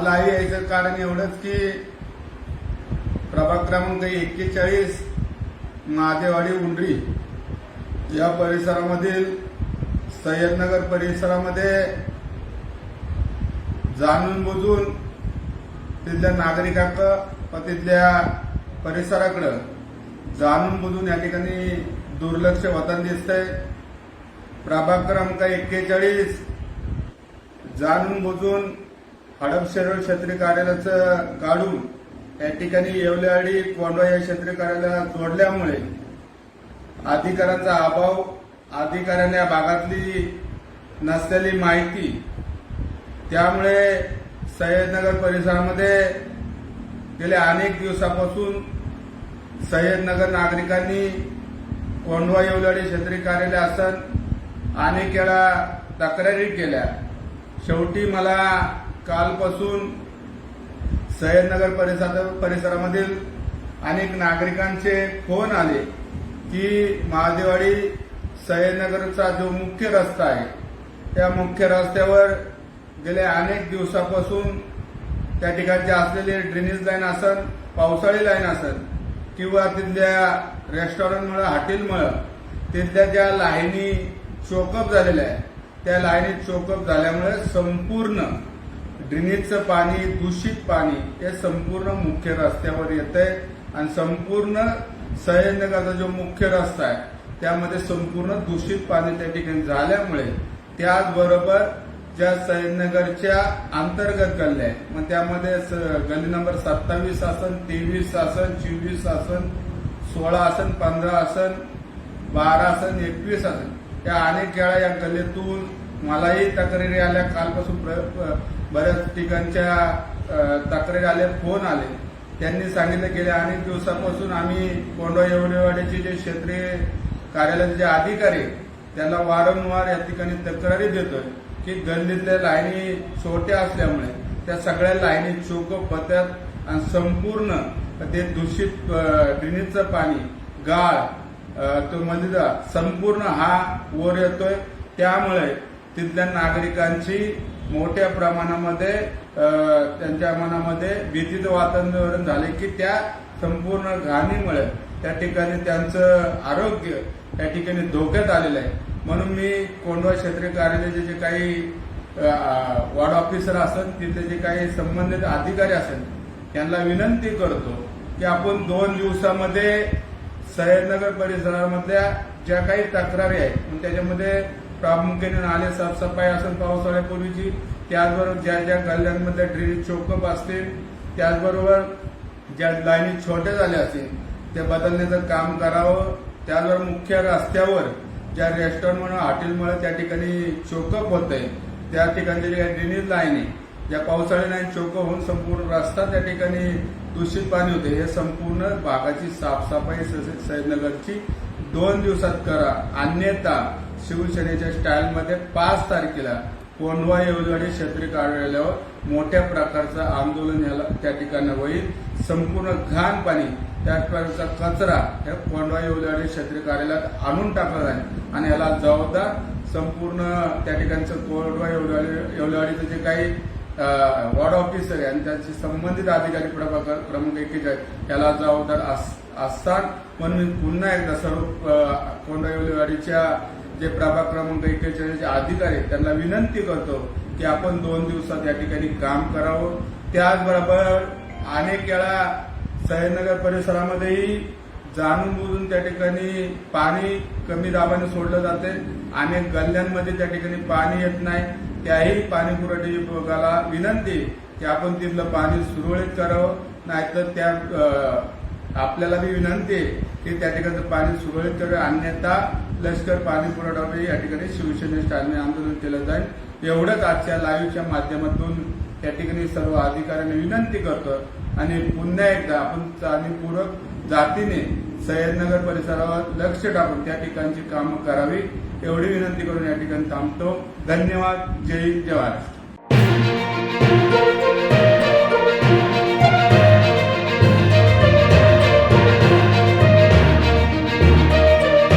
आज लाईव्ह यायचं कारण एवढंच की प्रभाग क्रमांक 41 महादेवाडी उंडरी या परिसरामधील सय्यदनगर परिसरामध्ये जाणून बुजून तिथल्या नागरिकांक व तिथल्या परिसराकडे जाणून बुजून या ठिकाणी दुर्लक्ष होताना दिसतंय। प्रभाग क्रमांक 41 जाणून बुजून हडपसर क्षेत्रीय कार्यालयाचं काढून या ठिकाणी येवलेवाडी कोंढवा या क्षेत्रीय कार्यालयाला जोडल्यामुळे अधिकाऱ्यांचा अभाव, अधिकाऱ्यांना या भागातली नसलेली माहिती, त्यामुळे सय्यदनगर परिसरामध्ये गेल्या अनेक दिवसापासून सय्यदनगर नागरिकांनी कोंढवा येवलेवाडी क्षेत्रीय कार्यालय असन अनेक वेळा तक्रारी केल्या। शेवटी मला कालपासून सय्यदनगर परिसरामधील अनेक नागरिकांचे फोन आले की महादेवाडी सय्यदनगरचा जो मुख्य रस्ता आहे त्या मुख्य रस्त्यावर गेल्या अनेक दिवसापासून त्या ठिकाणचे असलेले ड्रेनेज लाईन असन, पावसाळी लाईन असन किंवा तिथल्या रेस्टॉरंटमुळे, हॉटेलमुळे तिथल्या ज्या लाईनी चोकअप झालेल्या आहे त्या लाईनीत चोकअप झाल्यामुळे संपूर्ण ड्रेनेजचं पाणी, दूषित पाणी हे संपूर्ण मुख्य रस्त्यावर येतंय आणि संपूर्ण सय्यदनगरचा जो मुख्य रस्ता आहे त्यामध्ये संपूर्ण दूषित पाणी त्या ठिकाणी झाल्यामुळे त्याचबरोबर ज्या सय्यदनगरच्या अंतर्गत गल्ल्या आहेत, मग त्यामध्ये गल्ली नंबर 27 असन, 23 असन, 24 असन, 16 असन, 15 असन, 12 असन, 21 असन, त्या अनेक वेळा या गल्लीतून मलाही तक्रारी आल्या। कालपासून बऱ्याच ठिकाणच्या तक्रारी आल्या, फोन आले। त्यांनी सांगितलं गेल्या अनेक दिवसापासून आम्ही कोंढवा येवलेवाडीचे जे क्षेत्रीय कार्यालयाचे जे अधिकारी त्यांना वारंवार या ठिकाणी तक्रारी देतोय की गल्लीतल्या लाईनी छोट्या असल्यामुळे त्या सगळ्या लाईनी चोकअप होतात आणि संपूर्ण ते दूषित ड्रेनेजचं पाणी, गाळ, तो मलिदा संपूर्ण हा वर येतोय। त्यामुळे तिथल्या नागरिकांची मोठ्या प्रमाणामध्ये त्यांच्या मनामध्ये भीतीचं वातावरण झाले की त्या संपूर्ण घाणीमुळे त्या ठिकाणी त्यांचं आरोग्य त्या ठिकाणी धोक्यात आलेलं आहे। म्हणून मी कोंढवा क्षेत्रीय कार्यालयाचे जे काही वॉर्ड ऑफिसर असेल, तिथले जे काही संबंधित अधिकारी असेल त्यांना विनंती करतो की आपण 2 दिवसामध्ये सय्यदनगर परिसरामधल्या ज्या काही तक्रारी आहेत त्याच्यामध्ये प्रामुख्याने नाले साफसफाई असेल पावसाळ्यापूर्वीची, त्याचबरोबर ज्या ज्या गल्ल्यांमध्ये ड्रेनेज चोकअप असतील, त्याचबरोबर ज्या लाईनी छोट्या झाल्या असतील त्या बदलण्याचं काम करावं। त्याचबरोबर मुख्य रस्त्यावर ज्या रेस्टॉरंटमुळे, हॉटेलमुळे त्या ठिकाणी चोकअप होत आहे त्या ठिकाणचे जे ड्रेनेज लाईन आहे, ज्या पावसाळी लाईन चोकअप होऊन संपूर्ण रस्ता त्या ठिकाणी दूषित पाणी होते, हे संपूर्ण भागाची साफसफाई सय्यदनगरची 2 दिवसात करा, अन्यथा शिवसेनेच्या स्टाईलमध्ये 5 तारखेला कोंढवा येवलेवाडी क्षेत्रीय कार्यालयावर मोठ्या प्रकारचं आंदोलन याला त्या ठिकाणी होईल। संपूर्ण घाण पाणी, त्याच प्रकारचा कचरा या कोंढवा येवलेवाडी क्षेत्रीय कार्यालयात आणून टाकला जाईल आणि याला जबाबदार संपूर्ण त्या ठिकाणचं कोंढवा येवलेवाडीचं जे काही वॉर्ड ऑफिसर आहे आणि त्यांचे संबंधित अधिकारी प्रभाग क्रमांक 41 याला जबाबदार असतात। म्हणून पुन्हा एकदा सर्व कोंढवा येवलेवाडीच्या जे प्रभाग क्रमांक 41 चे अधिकारी त्यांना विनंती करतो की आपण 2 दिवसात या ठिकाणी काम करावं। त्याचबरोबर अनेक वेळा सय्यदनगर परिसरामध्येही जाणून बुजून त्या ठिकाणी पाणी कमी दाबाने सोडलं जाते, अनेक गल्ल्यांमध्ये त्या ठिकाणी पाणी येत नाही, त्याही पाणी पुरवठा विभागाला विनंती की आपण तिथलं पाणी सुरळीत करावं, नाहीतर त्या आपल्याला बी विनंती की त्या ठिकाणचं पाणी सुरळीत करावं, अन्यथा लष्कर पाणी पुरवठा या ठिकाणी शिवसेने स्टाईलने आंदोलन केलं जाईल। एवढंच आजच्या लाईव्हच्या माध्यमातून त्या ठिकाणी सर्व अधिकाऱ्यांना विनंती करतो आणि पुन्हा एकदा आपण जाणीवपूर्वक जातीने सय्यदनगर परिसरावर लक्ष टाकून त्या ठिकाणची कामं करावी एवढी विनंती करून या ठिकाणी थांबतो। धन्यवाद। जय हिंद, जय महाराष्ट्र।